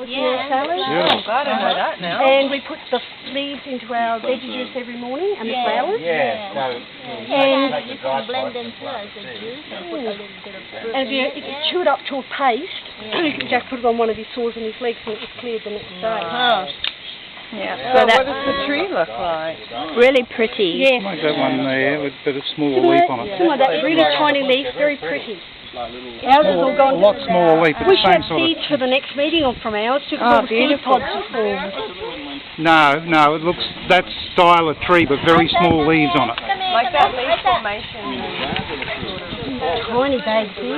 flowers in our salad. Yeah. I don't know that now. And we put the leaves into our veggie juice every morning, and the flowers. Yeah, so And take the dry blend slice them too as a juice and put a little bit of fruit And in if you chew it up to a paste, you can just put it on one of his sores and his legs, and it was cleared the next day. Huh. Yeah. So what does the tree look like? really pretty. Yes. Like that one there with a bit of small Similar, leaf on it. similar, that really tiny leaf, very pretty. Ours is all A gone. lot smaller leaf, but We the should same have sort of... seeds for the next meeting from ours, because Oh, all the seed beautiful. pods are formed. No, it looks that style of tree, but very small leaves on it. Like that leaf formation. Tiny baby.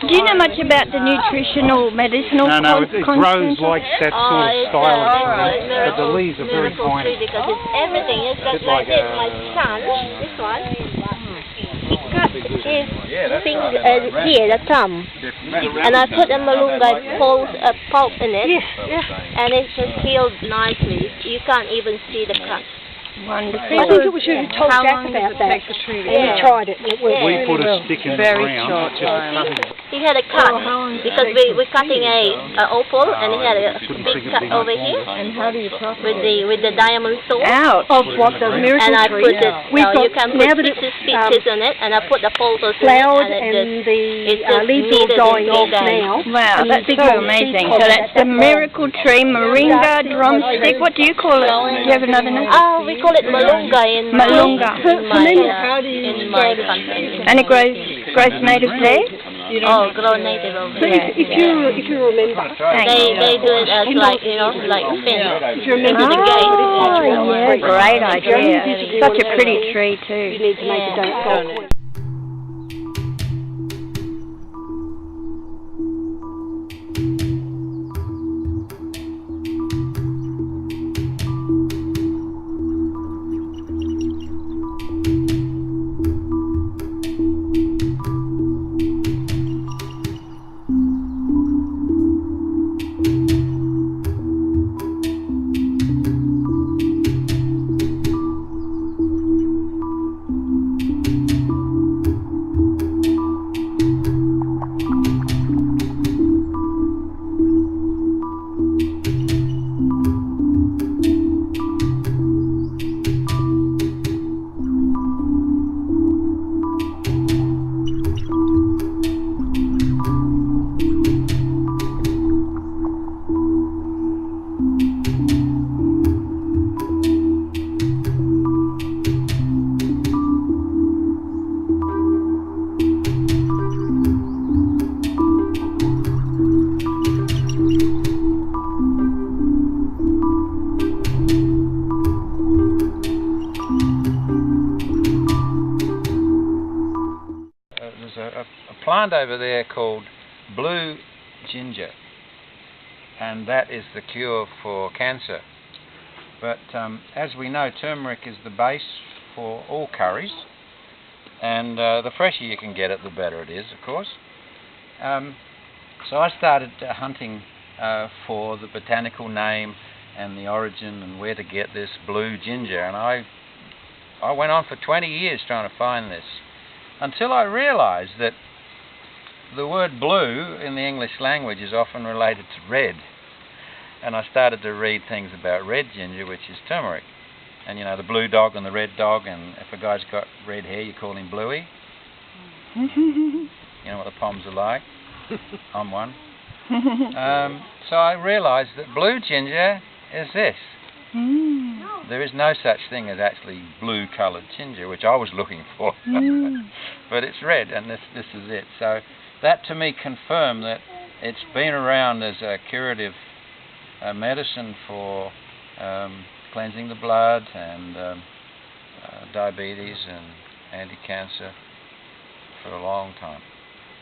Do you know much about the nutritional, medicinal No, it grows like that sort of style of tree, alright, but the leaves are very miracle tree tiny. because it's everything. It's got It's like this. a- My son, this one, he cut his finger here, the thumb, and I put a malunga pulp in it, Yes, yes. and it just healed nicely. You can't even see the cut. Wonderful. I think it was you who told How Jack long about does it that. take the tree to And grow? we tried it, and it worked We really put a well. stick in the Very ground, short just time. nothing. He had a cut Oh, how long does it because take we're cutting a opal, and he had a Couldn't big think of cut big over enough. here And how do you propagate? with the diamond sword. Ouch. Of what the miracle And I tree. put it, We've you got, can now put that it's peaches in it, and I put the photos flowered in it, and it the just leaves are needed dying in off big now. Wow, And that's the big so little amazing. seed So pods that's the miracle tree, moringa, drumstick. What do you call it? Do you have another name? Oh, we call it malunga in Malunga. in my country. And it grows native there? Oh, grow native over So there. if you remember, They do it as like thin. if you remember the Oh, gate, yeah, great idea. Such a pretty tree you too. need to make a donut. There's a plant over there called blue ginger, and that is the cure for cancer. But as we know, turmeric is the base for all curries, and the fresher you can get it, the better it is, of course. So I started hunting for the botanical name and the origin and where to get this blue ginger, and I went on for 20 years trying to find this, until I realized that the word blue in the English language is often related to red. And I started to read things about red ginger, which is turmeric. And you know, the blue dog and the red dog, and if a guy's got red hair, you call him Bluey. You know what the Poms are like? I'm one. So I realized that blue ginger is this. There is no such thing as actually blue-coloured ginger, which I was looking for. But it's red, and this is it. So that to me confirmed that it's been around as a curative medicine for cleansing the blood and diabetes and anti-cancer for a long time.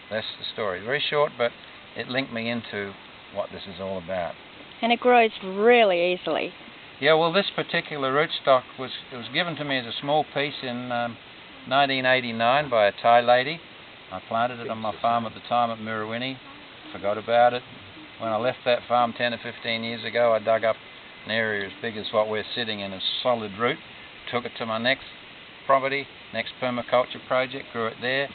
That's the story. Very short, but it linked me into what this is all about. And it grows really easily. Yeah, well, this particular rootstock was given to me as a small piece in 1989 by a Thai lady. I planted it on my farm at the time at Mirrawinny, forgot about it. When I left that farm 10 or 15 years ago, I dug up an area as big as what we're sitting in, a solid root, took it to my next property, next permaculture project, grew it there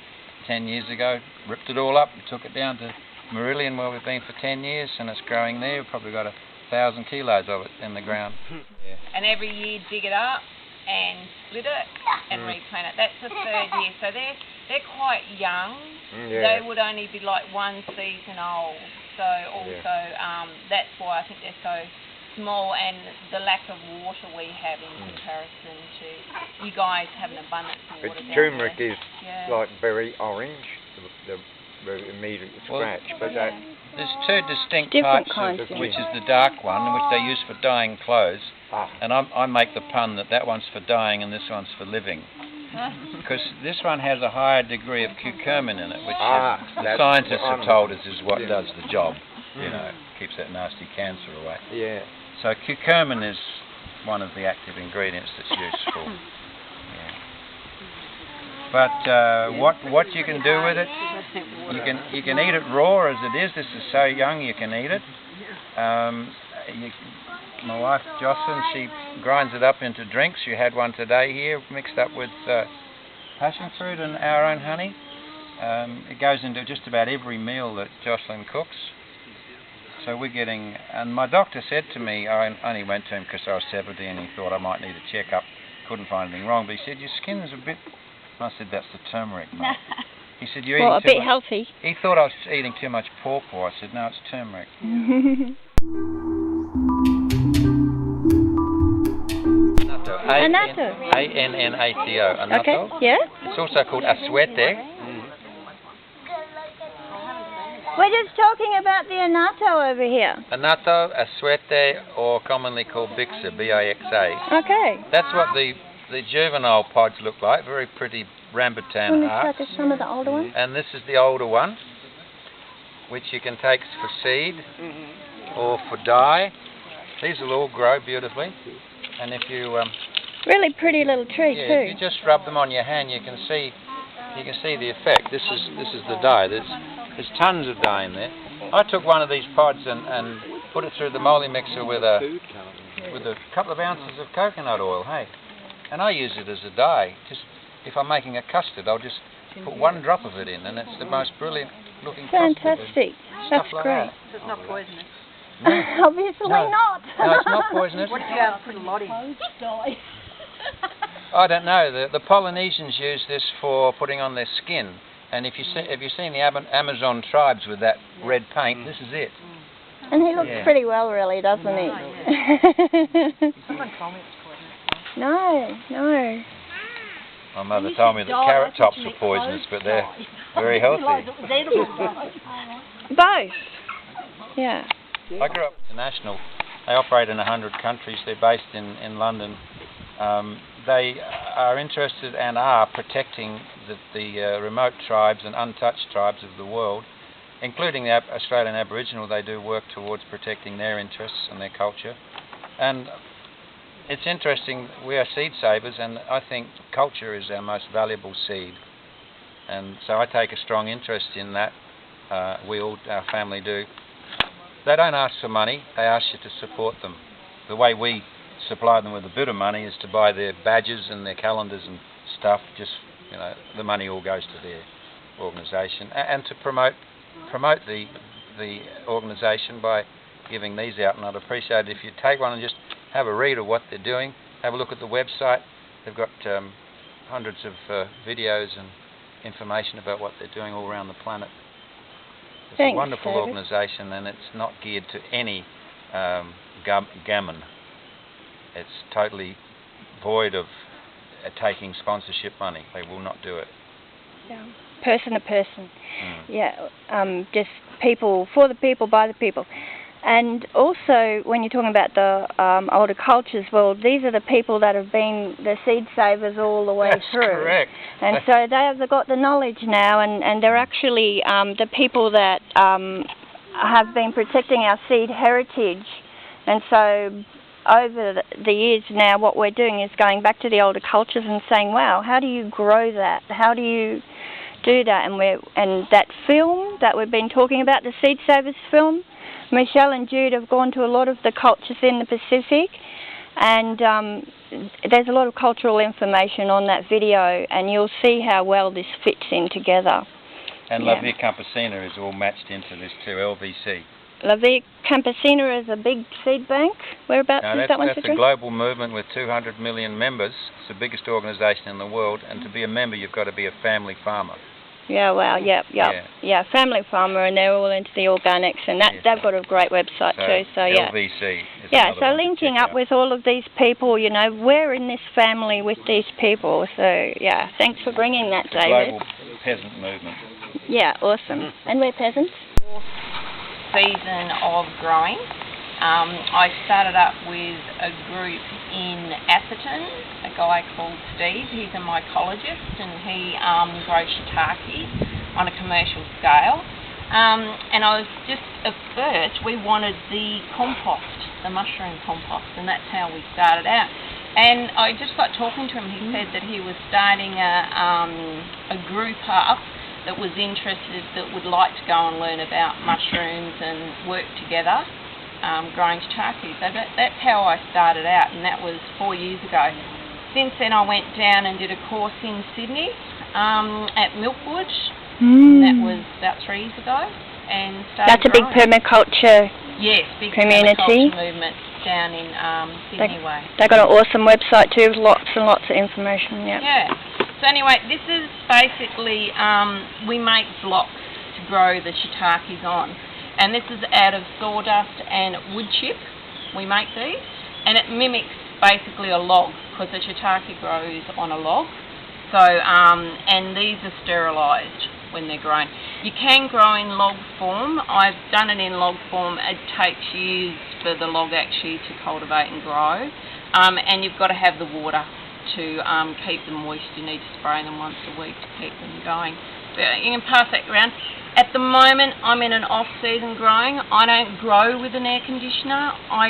10 years ago, ripped it all up and took it down to Marillion where we've been for 10 years, and it's growing there. We've probably got 1,000 kilos of it in the ground. Yeah. And every year dig it up and split it and replant it. That's the 3rd year. So they're quite young. They would only be like 1 season old. So also that's why I think they're so small, and the lack of water we have in comparison to you guys have an abundance of water. But turmeric is like very orange, the immediate scratch. But there's 2 distinct Different types, kinds, which is the dark one, which they use for dyeing clothes. And I make the pun that one's for dyeing and this one's for living. Because this one has a higher degree of curcumin in it, which the scientists have told us is what does the job. You know, keeps that nasty cancer away. Yeah. So curcumin is one of the active ingredients that's useful. But what you can do with it, you can eat it raw as it is. This is so young you can eat it. My wife Jocelyn, she grinds it up into drinks. You had one today here, mixed up with passion fruit and our own honey. It goes into just about every meal that Jocelyn cooks. So we're getting, and my doctor said to me, I only went to him because I was 70 and he thought I might need a checkup. Couldn't find anything wrong, but he said, your skin's a bit, I said, that's the turmeric, mate. He said, you're eating a bit healthy. He thought I was eating too much pawpaw. I said, no, it's turmeric. Annatto. A-N-N-A-T-O. Annatto. Okay, yeah. It's also called asuete. We're just talking about the annatto over here. Annatto, asuete, or commonly called bixa, B-I-X-A. Okay. That's what the juvenile pods look like, very pretty rambutan hearts. This is some of the older ones. And this is the older one, which you can take for seed or for dye. These will all grow beautifully. And if you really pretty little tree too. If you just rub them on your hand, you can see the effect. This is the dye. There's tons of dye in there. I took one of these pods and put it through the moly mixer with a couple of ounces of coconut oil, hey. And I use it as a dye. Just if I'm making a custard, I'll just put 1 drop of it in, and it's the most brilliant looking custard. Fantastic. That's like great. That. So it's not poisonous. No. Obviously not. No, it's not poisonous. What do you have to put a lot in? I don't know. The Polynesians use this for putting on their skin. And if you've seen the Amazon tribes with that red paint, this is it. And he looks pretty well, really, doesn't he? Someone told me it's poisonous. No. My mother told me that carrot tops were poisonous, but they're very healthy. Both. Yeah. I grew up international. They operate in 100 countries. They're based in London. They are interested and are protecting the remote tribes and untouched tribes of the world, including the Australian Aboriginal. They do work towards protecting their interests and their culture. And it's interesting, we are seed savers, and I think culture is our most valuable seed. And so I take a strong interest in that. Our family do. They don't ask for money, they ask you to support them. The way we supply them with a bit of money is to buy their badges and their calendars and stuff. Just, the money all goes to their organisation. And to promote the organisation by giving these out. And I'd appreciate it if you'd take one and just have a read of what they're doing. Have a look at the website. They've got hundreds of videos and information about what they're doing all around the planet. It's a wonderful organisation, and it's not geared to any gammon. It's totally void of taking sponsorship money. They will not do it. Yeah. Person to person. Yeah. Just people, for the people, by the people. And also, when you're talking about the older cultures, well, these are the people that have been the seed savers all the way through. That's correct. And so they have got the knowledge now, and they're actually the people that have been protecting our seed heritage. And so over the years now, what we're doing is going back to the older cultures and saying, wow, how do you grow that? How do you do that? And that film that we've been talking about, the Seed Savers film, Michelle and Jude have gone to a lot of the cultures in the Pacific, and there's a lot of cultural information on that video, and you'll see how well this fits in together. And La Vie Campesina is all matched into this too, LVC. La Vie Campesina is a big seed bank. Whereabouts is that one That's a situated? global movement with 200 million members. It's the biggest organisation in the world, and to be a member you've got to be a family farmer. Yeah, wow, yeah, family farmer, and they're all into the organics, and that they've got a great website too. So yeah, LVC. Is so linking up with all of these people, you know, we're in this family with these people. So yeah, thanks for bringing that, it's a David. global peasant movement. Yeah, awesome. And we're peasants. Season of growing. I started up with a group in Atherton, a guy called Steve. He's a mycologist and he grows shiitake on a commercial scale. And I was just, at first, we wanted the compost, the mushroom compost, and that's how we started out. And I just got talking to him. He said that he was starting a group up that was interested, that would like to go and learn about mushrooms and work together. Growing shiitake. So that's how I started out, and that was 4 years ago. Since then I went down and did a course in Sydney at Milkwood, and that was about 3 years ago. And that's a big permaculture big community permaculture movement down in Sydney Way. They've got an awesome website too, with lots and lots of information. Yeah. So anyway, this is basically, we make blocks to grow the shiitakes on. And this is out of sawdust and wood chip. We make these, and it mimics basically a log, because the shiitake grows on a log. So, and these are sterilised when they're grown. You can grow in log form. I've done it in log form. It takes years for the log actually to cultivate and grow, and you've got to have the water to keep them moist. You need to spray them once a week to keep them going. But you can pass that around. At the moment, I'm in an off-season growing. I don't grow with an air conditioner. I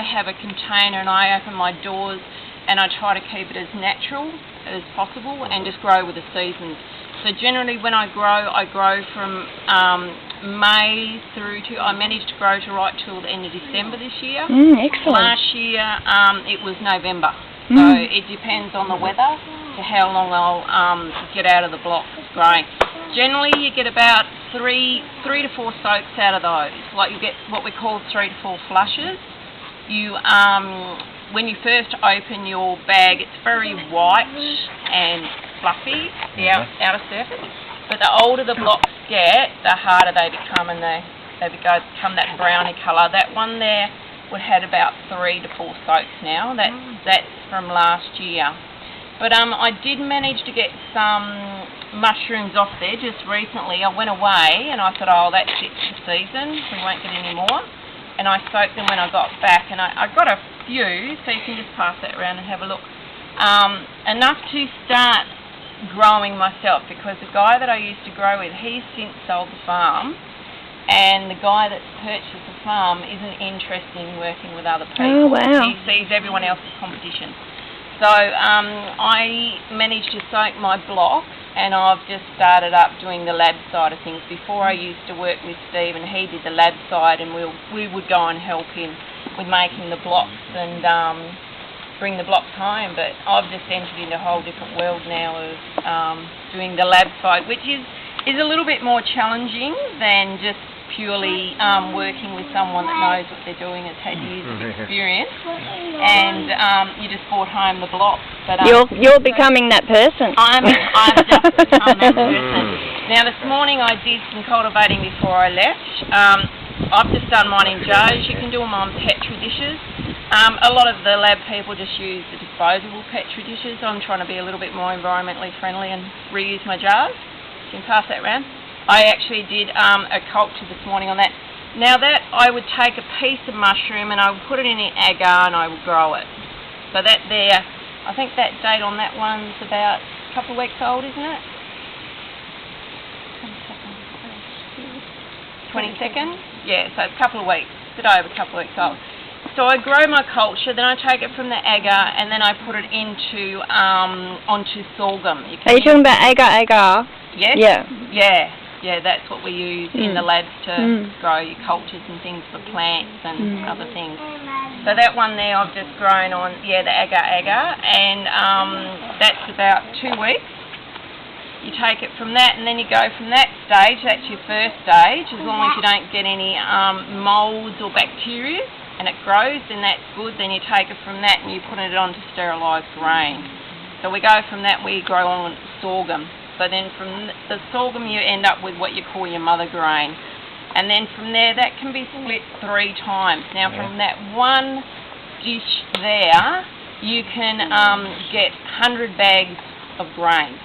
have a container and I open my doors and I try to keep it as natural as possible and just grow with the seasons. So generally when I grow from May through to, I managed to grow to right till the end of December this year. Excellent. Last year it was November. So it depends on the weather to how long I'll get out of the blocks growing. Generally you get about three to four soaks out of those. Like you get what we call 3 to 4 flushes. You when you first open your bag, it's very white and fluffy, the outer surface. But the older the blocks get, the harder they become, and they become that browny colour. That one there would had about 3 to 4 soaks now. That's from last year. But I did manage to get some mushrooms off there just recently. I went away and I thought, oh, that's it for season, we won't get any more. And I soaked them when I got back, and I got a few, so you can just pass that around and have a look. Enough to start growing myself, because the guy that I used to grow with, he's since sold the farm, and the guy that's purchased the farm isn't interested in working with other people. Oh, wow. He sees everyone else as competition. So I managed to soak my blocks, and I've just started up doing the lab side of things. Before I used to work with Steve, and he did the lab side, and we would go and help him with making the blocks and bring the blocks home. But I've just entered into a whole different world now of doing the lab side, which is a little bit more challenging than just purely working with someone that knows what they're doing, has had years of experience, and you just brought home the blocks. But you're becoming that person. I've just become that person. Now this morning I did some cultivating before I left. I've just done mine in jars. You can do them on Petri dishes. A lot of the lab people just use the disposable Petri dishes. I'm trying to be a little bit more environmentally friendly and reuse my jars. You can pass that around. I actually did a culture this morning on that. Now that I would take a piece of mushroom and I would put it in an agar and I would grow it. So that there, I think that date on that one's about a couple of weeks old, isn't it? 22nd? Yeah, so it's a couple of weeks, a bit over a couple of weeks old. So I grow my culture, then I take it from the agar and then I put it into onto sorghum. Are you talking about agar? Yes? Yeah. Yeah, that's what we use in the labs to grow your cultures and things for plants and other things. So that one there I've just grown on, the agar, and that's about 2 weeks. you take it from that, and then you go from that stage, that's your first stage, as long as you don't get any moulds or bacteria, and it grows, then that's good. Then you take it from that and you put it onto sterilised grain. So we go from that, we grow on sorghum. So then from the sorghum you end up with what you call your mother grain. And then from there, that can be split 3 times. Now from that one dish there, you can get 100 bags of grain,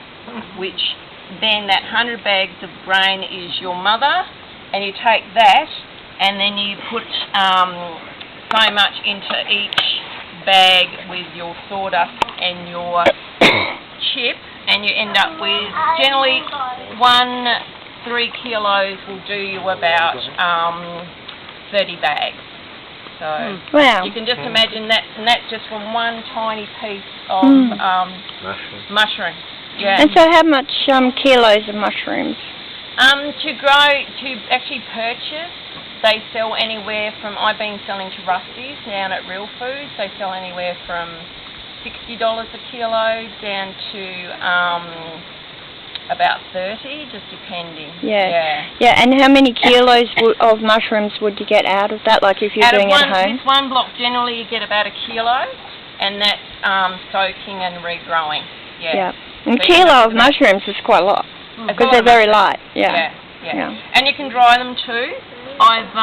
which then that 100 bags of grain is your mother, and you take that and then you put so much into each bag with your sawdust and your chip, and you end up with generally 3 kilos will do you about 30 bags. So wow. you can just imagine that, and that's just from one tiny piece of mushroom. Yeah. And so how much kilos of mushrooms? To actually purchase, they sell anywhere from, I've been selling to Rusty's down at Real Foods, they sell anywhere from $60 a kilo down to about 30, just depending. Yeah, and how many kilos of mushrooms would you get out of that, like if you're doing it at home? This one block, generally you get about 1 kilo, and that's soaking and regrowing. Yeah. And a kilo of mushrooms is quite a lot, because they're very light. Yeah. And you can dry them too. I've,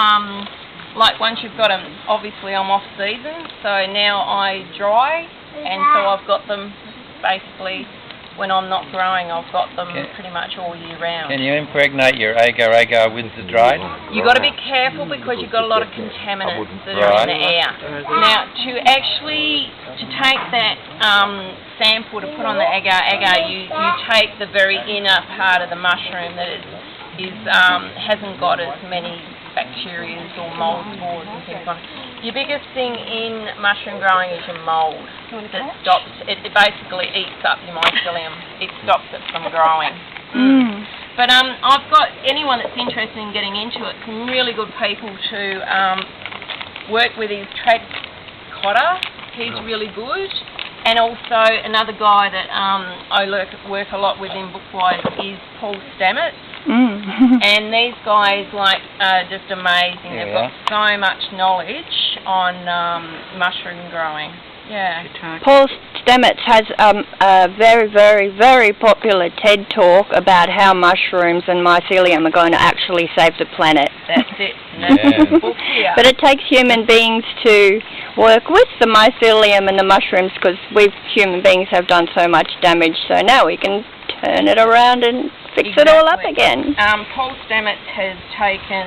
like once you've got them, obviously I'm off season, so now I dry, and so I've got them basically, when I'm not growing, I've got them pretty much all year round. Can you impregnate your agar-agar with the dried? You've got to be careful because you've got a lot of contaminants that are in the air. Now, to take that sample to put on the agar-agar, you take the very inner part of the mushroom that hasn't got as many bacteria or mould spores and things on it. Your biggest thing in mushroom growing is your mould. It basically eats up your mycelium. It stops it from growing. But I've got anyone that's interested in getting into it, some really good people to work with is Trad Cotter. He's really good. And also another guy that I work a lot with in Bookwise is Paul Stamets. And these guys are just amazing. They've got so much knowledge on mushroom growing. Yeah. Paul Stamets has a very, very, very popular TED talk about how mushrooms and mycelium are going to actually save the planet. That's it. That's book here. But it takes human beings to work with the mycelium and the mushrooms, because we human beings have done so much damage, so now we can turn it around and fix it all up again. Paul Stamets has taken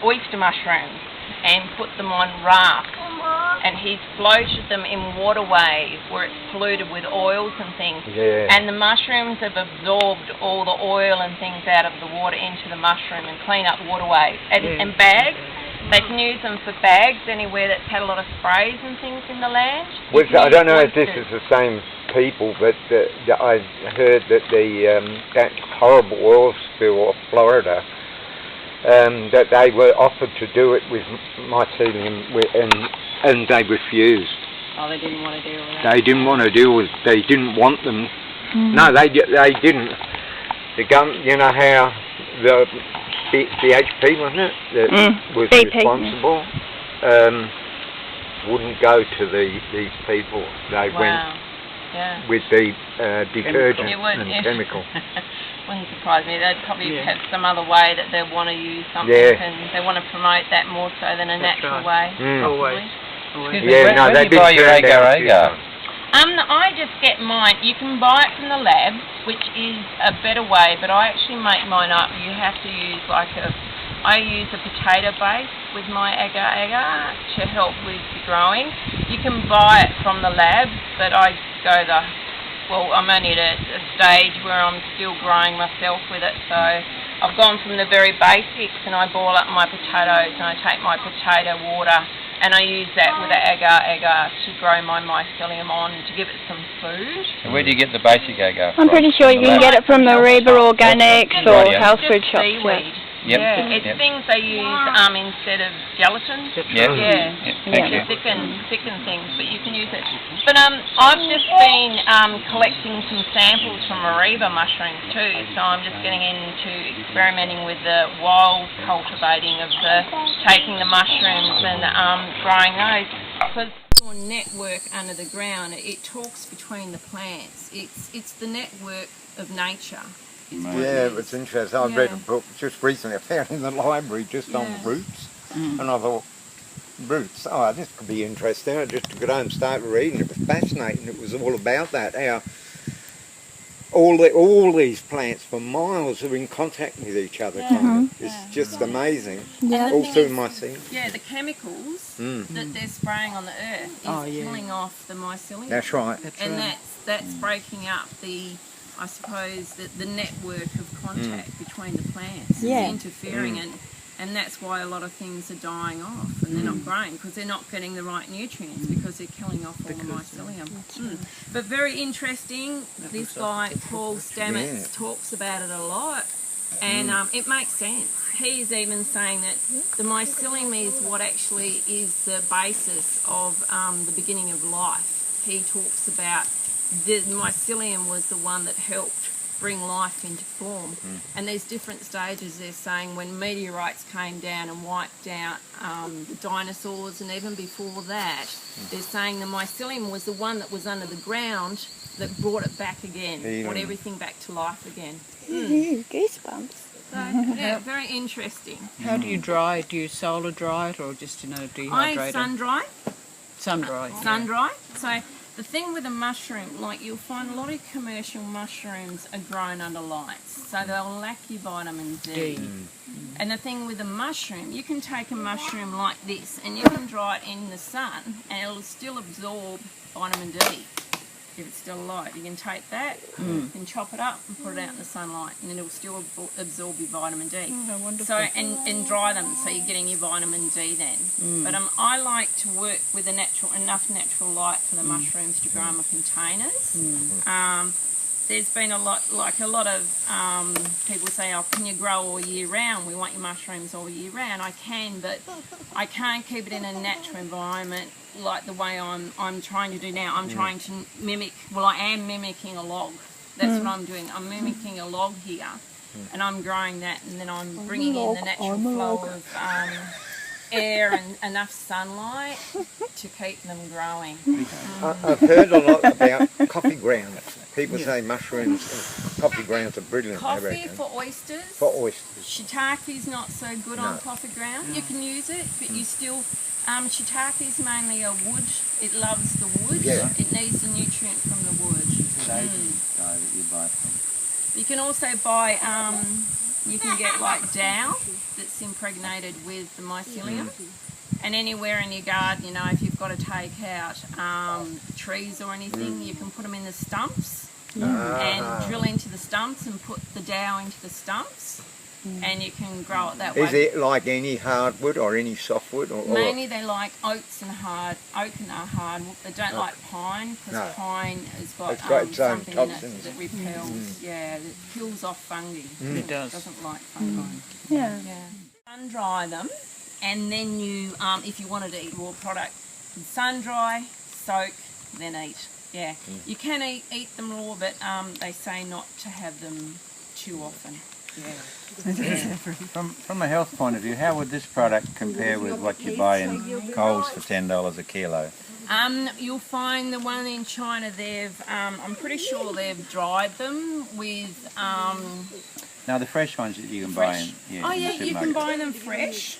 oyster mushrooms and put them on rafts, and he's floated them in waterways where it's polluted with oils and things, and the mushrooms have absorbed all the oil and things out of the water into the mushroom and clean up waterways. And bags, they can use them for bags anywhere that's had a lot of sprays and things in the land. I don't know if this is the same people, but I heard that that horrible oil spill of Florida, that they were offered to do it with mycelium, and they refused. Oh, they didn't want to deal with that. They didn't want to deal with. They didn't want them. No, they didn't. The government, you know how the BHP, wasn't it, that was responsible, wouldn't go to these people. They went with the detergent and chemical. Wouldn't surprise me. They'd probably have some other way that they want to use something, and they want to promote that more so than a natural way. Always. Yeah, no, they did buy your agar-agar. I just get mine. You can buy it from the lab, which is a better way, but I actually make mine up. You have to use I use a potato base with my agar-agar to help with the growing. You can buy it from the lab, but I go I'm only at a stage where I'm still growing myself with it, so I've gone from the very basics, and I boil up my potatoes, and I take my potato water, and I use that with the agar-agar to grow my mycelium on, to give it some food. So where do you get the basic agar from? I'm pretty sure you can get it from Mariba Organics or health food shops. Seaweed. It's things they use instead of gelatin. To thicken things, but you can use it. But I've just been collecting some samples from Moringa mushrooms too, so I'm just getting into experimenting with the wild cultivating of taking the mushrooms and growing those. Because your network under the ground, it talks between the plants. It's the network of nature. Yeah, it's interesting. I read a book just recently, I found in the library just on roots, and I thought, roots, oh, this could be interesting. I just took it home and started reading. It was fascinating. It was all about that, how all these plants for miles are in contact with each other. Kind of. It's just amazing. All through my scene. Yeah, the chemicals that they're spraying on the earth is killing off the mycelium. That's right. That's breaking up I suppose, the network of contact between the plants. It's interfering, and that's why a lot of things are dying off and they're not growing, because they're not getting the right nutrients because they're killing off all the mycelium. But very interesting, this guy, Paul Stamets, talks about it a lot, and it makes sense. He's even saying that the mycelium is what actually is the basis of the beginning of life. He talks about the mycelium was the one that helped bring life into form. And there's different stages. They're saying when meteorites came down and wiped out the dinosaurs, and even before that, they're saying the mycelium was the one that was under the ground that brought it back again, brought everything back to life again. Goosebumps. So, yeah, very interesting. How do you dry it? Do you solar dry it or just in a dehydrator? I sun dry. Sun dry. Sun dry. So the thing with a mushroom, like you'll find a lot of commercial mushrooms are grown under lights, so they'll lack your vitamin D. And the thing with a mushroom, you can take a mushroom like this and you can dry it in the sun and it'll still absorb vitamin D if it's still alive. You can take that, you can chop it up and put it out in the sunlight, and it'll still absorb your vitamin D. Oh, wonderful. So and dry them, so you're getting your vitamin D then. But I like to work with enough natural light for the mushrooms to grow in my containers. There's been a lot of people say, oh, can you grow all year round? We want your mushrooms all year round. I can, but I can't keep it in a natural environment like the way I'm trying to do now. I'm trying to mimic, I am mimicking a log. That's what I'm doing. I'm mimicking a log here, and I'm growing that, and then I'm bringing in the natural flow of air and enough sunlight to keep them growing. I've heard a lot about coffee grounds. People say mushrooms and coffee grounds are brilliant. Coffee for oysters. For oysters. Shiitake's not so good on coffee ground. You can use it, but you still... shiitake's mainly a wood. It loves the wood. Yeah. It needs the nutrient from the wood. That you buy from. You can also buy... you can get like dough that's impregnated with the mycelium. And anywhere in your garden, you know, if you've got to take out trees or anything, you can put them in the stumps and drill into the stumps and put the dough into the stumps, and you can grow it that way. Is it like any hardwood or any softwood? Mainly they like oak and hard. They don't like pine, because pine has got its own something toxins. in it that repels, that kills off fungi. It does. It doesn't like fungi. Yeah. Sun dry them, and then you, if you wanted to eat raw product, sun dry, soak, then eat. Yeah, you can eat them raw, but they say not to have them too often. From a health point of view, how would this product compare with what you buy in Coles for $10 a kilo? You'll find the one in China, I'm pretty sure they've dried them with... Now the fresh ones that you can buy in the supermarket. You can buy them fresh.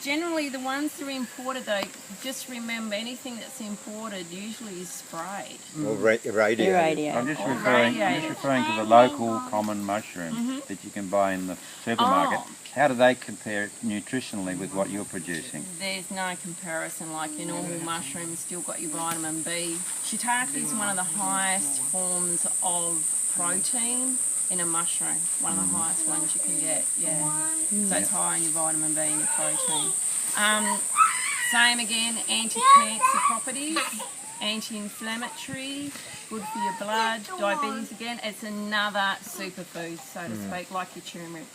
Generally the ones that are imported though, just remember anything that's imported usually is sprayed. Or radiated. I'm just referring to the local common mushroom that you can buy in the supermarket. How do they compare nutritionally with what you're producing? There's no comparison. Like your normal mushroom, still got your vitamin B. Shiitake is one of the highest forms of protein in a mushroom, one of the highest ones you can get, So it's high in your vitamin B and your protein. Same again, anti-cancer properties, anti-inflammatory, good for your blood, diabetes again. It's another superfood, so to speak, like your turmeric.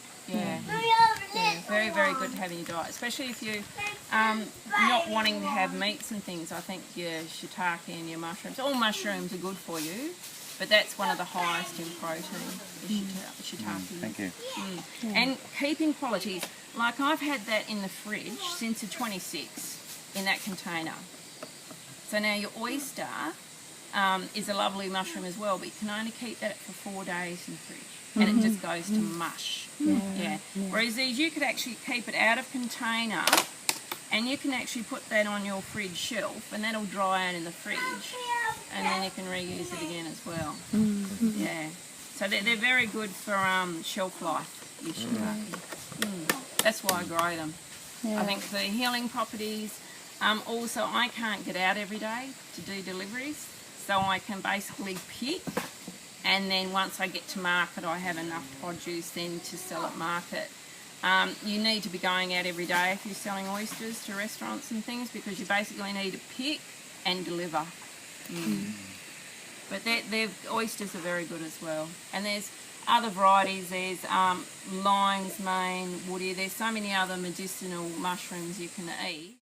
Very, very good to have in your diet, especially if you not wanting to have meats and things, I think your shiitake and your mushrooms, all mushrooms are good for you, but that's one of the highest in protein, shiitake. Thank you. And keeping qualities, like I've had that in the fridge since the 26th in that container. So now your oyster is a lovely mushroom as well, but you can only keep that for 4 days in the fridge. And it just goes to mush. Yeah. Whereas these, you could actually keep it out of container, and you can actually put that on your fridge shelf, and that'll dry out in the fridge, and then you can reuse it again as well. Yeah. So they're very good for shelf life. You should. That's why I grow them. I think the healing properties. Also, I can't get out every day to do deliveries, so I can basically pick. And then once I get to market, I have enough produce then to sell at market. You need to be going out every day if you're selling oysters to restaurants and things, because you basically need to pick and deliver. But oysters are very good as well. And there's other varieties. There's lion's mane, woody. There's so many other medicinal mushrooms you can eat.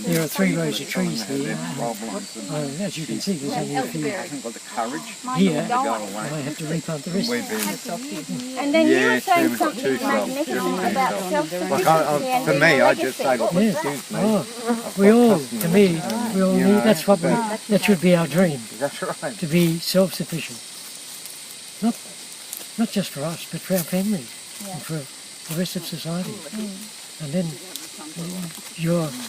There are 3 rows of trees here. As you can see, there's only a few. Here, I have to replant the rest. And then you were saying something magnificent about self-sufficiency. For me, I just say, look, we all need, that's what that should be our dream. That's right. To be self-sufficient. Not just for us, but for our families and for the rest of society. And then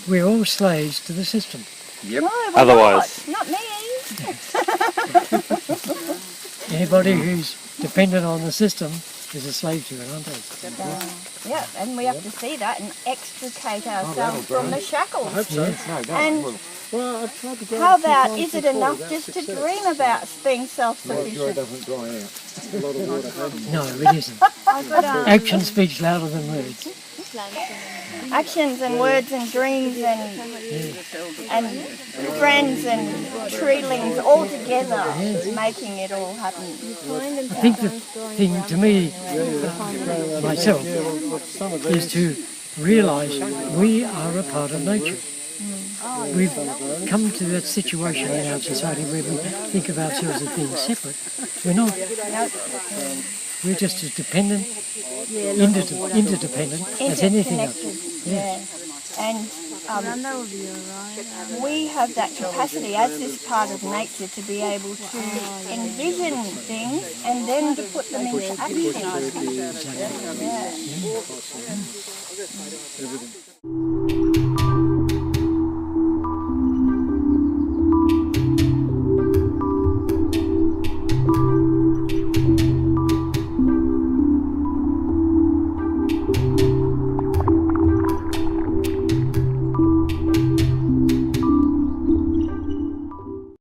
we're all slaves to the system. Yep. No, otherwise. Not me. Anybody who's dependent on the system is a slave to it, aren't they? Yeah, and we have to see that and extricate ourselves from the shackles. I hope so. And how about, is it enough just to dream about being self-sufficient? No, it isn't. Action speaks louder than words. Actions and words and dreams and friends and treelings all together, making it all happen. I think the thing to me, myself, is to realise we are a part of nature. We've come to that situation in our society where we think of ourselves as being separate. We're not. We're just as dependent, interdependent as anything else. Yeah. And we have that capacity as this part of nature to be able to envision things and then to put them into action. Yeah.